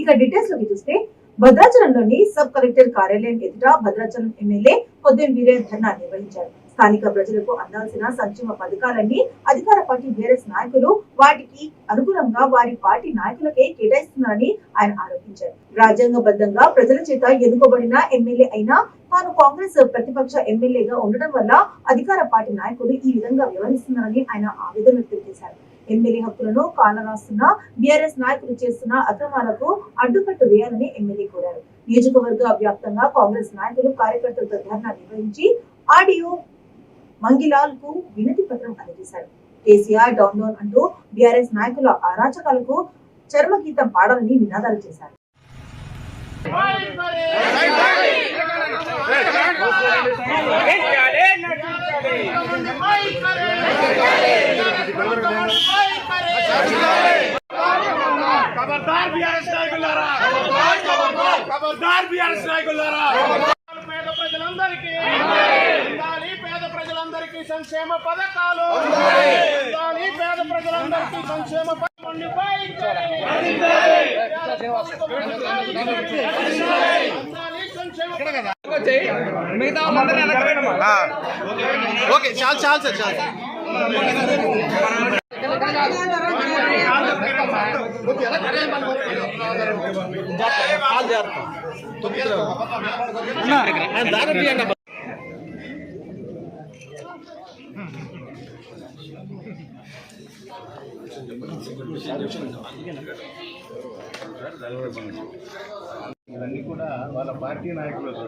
ఇక డీటెయిల్స్ లోకి చూస్తే భద్రాచలంలోని సబ్ కలెక్టర్ కార్యాలయం ఎదుట భద్రాచలం ఎమ్మెల్యే కొద్దిం వీరేంద్ర ధర్నా నిర్వహించారు. స్థానిక ప్రజలకు అందాల్సిన సంక్షేమ పథకాలన్నీ అధికార పార్టీ బీఆర్ఎస్ నాయకులు వాటికి అనుగుణంగా వారి పార్టీ నాయకులకే కేటాయిస్తున్నారని ఆయన ఆరోపించారు. రాజ్యాంగబద్ధంగా ప్రజల చేత ఎన్నుకోబడిన ఎమ్మెల్యే అయినా తాను కాంగ్రెస్ ప్రతిపక్ష ఎమ్మెల్యేగా ఉండడం వల్ల అధికార పార్టీ నాయకులు ఈ విధంగా వ్యవహరిస్తున్నారని ఆయన ఆవేదన వ్యక్తం చేశారు. ఎమ్మెల్యే హక్కులను కాలరాస్తున్న బీఆర్ఎస్ నాయకులు చేస్తున్న అక్రమాలకు అడ్డుకట్టు వేయాలని ఎమ్మెల్యే కోరారు. నియోజకవర్గ వ్యాప్తంగా కాంగ్రెస్ నాయకులు కార్యకర్తలతో ధర్నా నిర్వహించి ఆడియో మంగిలాల్ కు వినతి పత్రం అందజేశారు. కేసీఆర్ డౌన్ డౌన్ అంటూ బీఆర్ఎస్ నాయకుల అరాచకాలకు చర్మగీతం పాడాలని నినాదాలు చేశారు. సంక్షేమ పథకాలు పేద ప్రజలందరికీ సంక్షేమ ఓకే చాలు చాలు సార్ చాలు ఇవన్నీ కూడా వాళ్ళ పార్టీ నాయకులతో